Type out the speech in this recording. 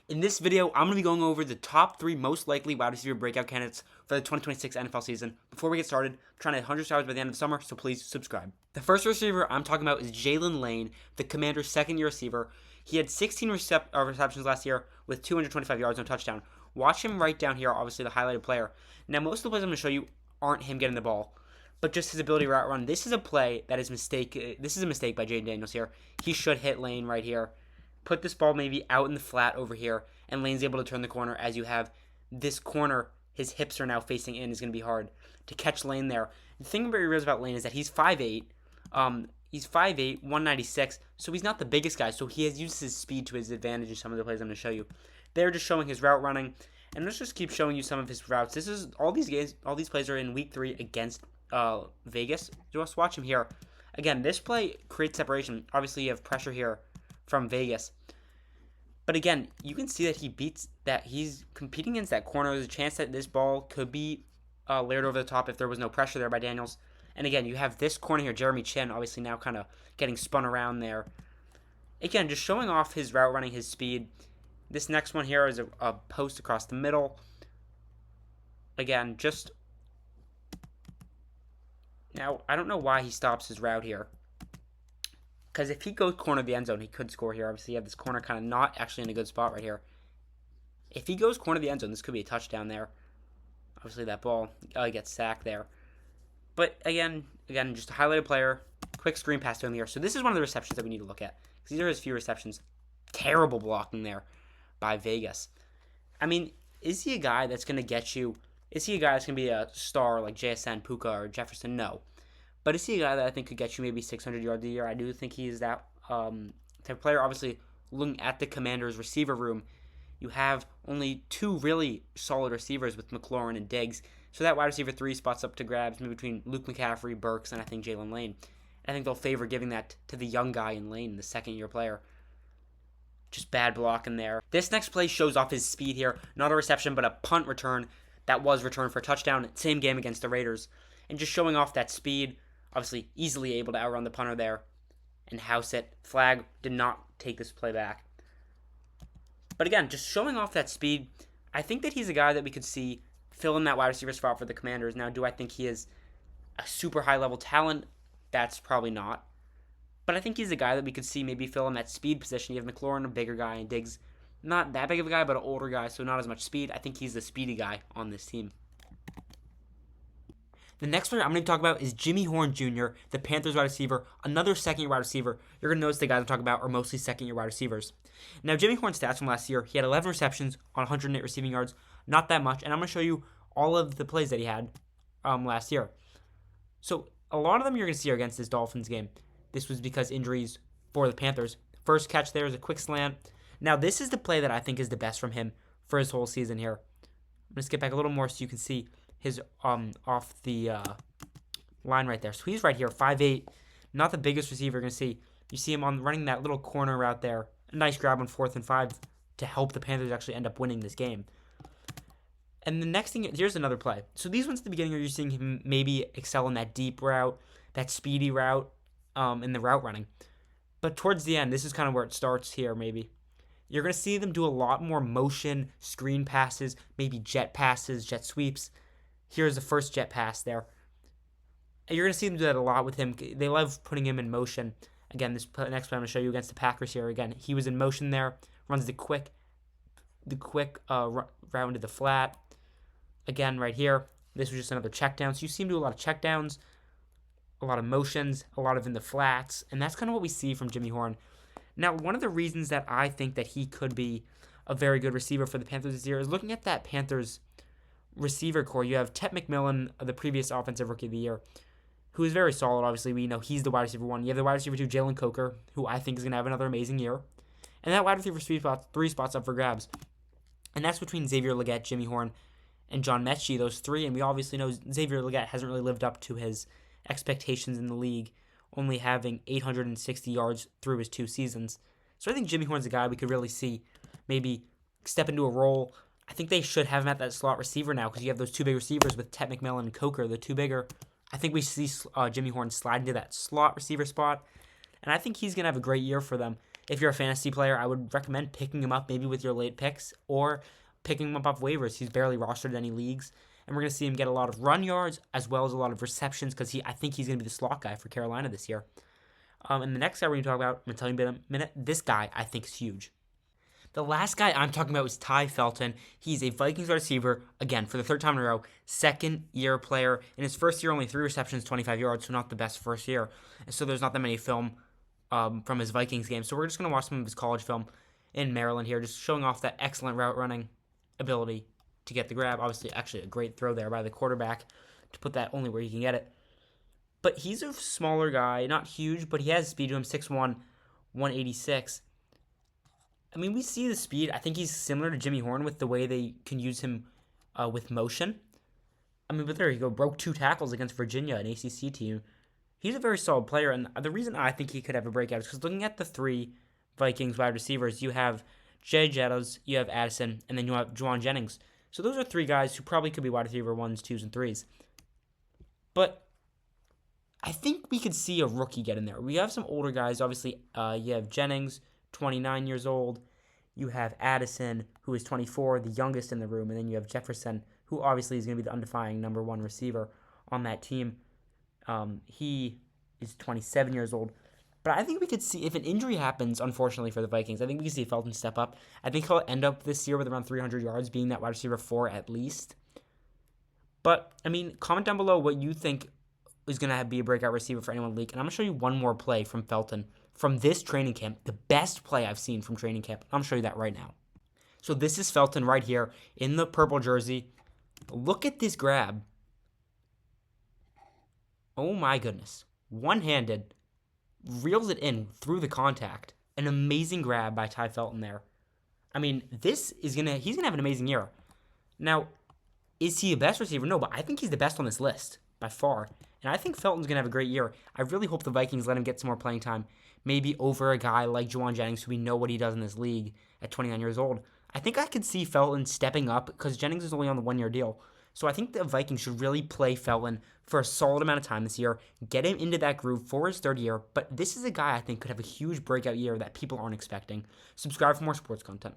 In this video, I'm going to be going over the top 3 most likely wide receiver breakout candidates for the 2026 NFL season. Before we get started, I'm trying to hit 100 stars by the end of the summer, so please subscribe. The first receiver I'm talking about is Jaylin Lane, the Commanders' second-year receiver. He had 16 receptions last year with 225 yards and a touchdown. Watch him right down here, obviously the highlighted player. Now, most of the plays I'm going to show you aren't him getting the ball, but just his ability to route run. This is a play that is mistake. This is a mistake by Jaden Daniels here. He should hit Lane right here. Put this ball maybe out in the flat over here, and Lane's able to turn the corner. As you have this corner, his hips are now facing in. Is going to be hard to catch Lane there. The thing about Lane is that he's 5'8". He's 5'8", 196, so he's not the biggest guy. So he has used his speed to his advantage in some of the plays I'm going to show you. They're just showing his route running, and let's just keep showing you some of his routes. This is all these plays are in Week 3 against Vegas. Just watch him here. Again, this play creates separation. Obviously, you have pressure here from Vegas. But again, you can see that he's competing against that corner. There's a chance that this ball could be layered over the top if there was no pressure there by Daniels. And again, you have this corner here, Jeremy Chin, obviously now kind of getting spun around there. Again, just showing off his route running, his speed. This next one here is a post across the middle. Again, just... Now, I don't know why he stops his route here. Because if he goes corner of the end zone, he could score here. Obviously, you have this corner kind of not actually in a good spot right here. If he goes corner of the end zone, this could be a touchdown there. Obviously, that ball gets sacked there. But again, just a highlighted player. Quick screen pass down the air. So this is one of the receptions that we need to look at. Because these are his few receptions. Terrible blocking there by Vegas. I mean, is he a guy that's going to get you... Is he a guy that's going to be a star like JSN, Puka, or Jefferson? No. But is he a guy that I think could get you maybe 600 yards a year? I do think he is that type of player. Obviously, looking at the Commanders' receiver room, you have only 2 really solid receivers with McLaurin and Diggs. So that wide receiver 3 spots up to grabs maybe between Luke McCaffrey, Burks, and I think Jaylin Lane. I think they'll favor giving that to the young guy in Lane, the second-year player. Just bad blocking there. This next play shows off his speed here. Not a reception, but a punt return that was returned for a touchdown. Same game against the Raiders. And just showing off that speed. Obviously, easily able to outrun the punter there and house it. Flag did not take this play back. But again, just showing off that speed, I think that he's a guy that we could see fill in that wide receiver spot for the Commanders. Now, do I think he is a super high-level talent? That's probably not. But I think he's a guy that we could see maybe fill in that speed position. You have McLaurin, a bigger guy, and Diggs, not that big of a guy, but an older guy, so not as much speed. I think he's the speedy guy on this team. The next player I'm going to talk about is Jimmy Horn Jr., the Panthers wide receiver, another second-year wide receiver. You're going to notice the guys I'm talking about are mostly second-year wide receivers. Now, Jimmy Horn's stats from last year, he had 11 receptions on 108 receiving yards, not that much, and I'm going to show you all of the plays that he had last year. So, a lot of them you're going to see are against this Dolphins game. This was because injuries for the Panthers. First catch there is a quick slant. Now, this is the play that I think is the best from him for his whole season here. I'm going to skip back a little more so you can see his off the line right there. So he's right here, 5'8", not the biggest receiver you're going to see. You see him on running that little corner route there. A nice grab on 4th and 5 to help the Panthers actually end up winning this game. And the next thing, here's another play. So these ones at the beginning are you seeing him maybe excel in that deep route, that speedy route, in the route running. But towards the end, this is kind of where it starts here maybe. You're going to see them do a lot more motion, screen passes, maybe jet passes, jet sweeps. Here's the first jet pass there. And you're going to see them do that a lot with him. They love putting him in motion. Again, this next play I'm going to show you against the Packers here. Again, he was in motion there. Runs the quick route into the flat. Again, right here, this was just another check down. So you see him do a lot of check downs, a lot of motions, a lot of in the flats. And that's kind of what we see from Jimmy Horn. Now, one of the reasons that I think that he could be a very good receiver for the Panthers this year is looking at that Panthers receiver core. You have Ted McMillan, the previous offensive rookie of the year, who is very solid. Obviously, we know he's the wide receiver 1. You have the wide receiver 2, Jalen Coker, who I think is going to have another amazing year. And that wide receiver 3 spots up for grabs. And that's between Xavier Legette, Jimmy Horn, and John Mechie, those 3. And we obviously know Xavier Legette hasn't really lived up to his expectations in the league, only having 860 yards through his 2 seasons. So I think Jimmy Horn's a guy we could really see maybe step into a role. I think they should have him at that slot receiver now because you have those 2 big receivers with Ted McMillan and Coker, the 2 bigger. I think we see Jimmy Horn slide into that slot receiver spot, and I think he's going to have a great year for them. if you're a fantasy player, I would recommend picking him up maybe with your late picks or picking him up off waivers. He's barely rostered in any leagues. And we're going to see him get a lot of run yards as well as a lot of receptions because I think he's going to be the slot guy for Carolina this year. And the next guy we're going to talk about, I'm going to tell you in a minute, this guy I think is huge. The last guy I'm talking about is Tai Felton. He's a Vikings wide receiver, again, for the third time in a row, second-year player. In his first year, only 3 receptions, 25 yards, so not the best first year. And so there's not that many film from his Vikings game. So we're just going to watch some of his college film in Maryland here, just showing off that excellent route running ability to get the grab. Obviously, actually a great throw there by the quarterback to put that only where he can get it. But he's a smaller guy, not huge, but he has speed to him, 6'1", 186. I mean, we see the speed. I think he's similar to Jimmy Horn with the way they can use him with motion. I mean, but there you go. Broke 2 tackles against Virginia, an ACC team. He's a very solid player, and the reason I think he could have a breakout is because looking at the 3 Vikings wide receivers, you have Jay Jettas, you have Addison, and then you have Juwan Jennings. So those are 3 guys who probably could be wide receiver 1s, 2s, and 3s. But I think we could see a rookie get in there. We have some older guys. Obviously, you have Jennings, 29 years old. You have Addison, who is 24, the youngest in the room. And then you have Jefferson, who obviously is going to be the undefying number 1 receiver on that team. He is 27 years old. But I think we could see, if an injury happens, unfortunately for the Vikings, I think we could see Felton step up. I think he'll end up this year with around 300 yards, being that wide receiver 4 at least. But, I mean, comment down below what you think is going to be a breakout receiver for anyone in the league. And I'm going to show you one more play from Felton from this training camp, the best play I've seen from training camp. I'm going to show you that right now. So this is Felton right here in the purple jersey. Look at this grab. Oh my goodness. One-handed. Reels it in through the contact. An amazing grab by Tai Felton there. I mean, he's going to have an amazing year. Now, is he a best receiver? No, but I think he's the best on this list by far. And I think Felton's going to have a great year. I really hope the Vikings let him get some more playing time. Maybe over a guy like Juwan Jennings, who we know what he does in this league at 29 years old. I think I could see Felton stepping up because Jennings is only on the 1-year deal. So I think the Vikings should really play Felton for a solid amount of time this year, get him into that groove for his 3rd year. But this is a guy I think could have a huge breakout year that people aren't expecting. Subscribe for more sports content.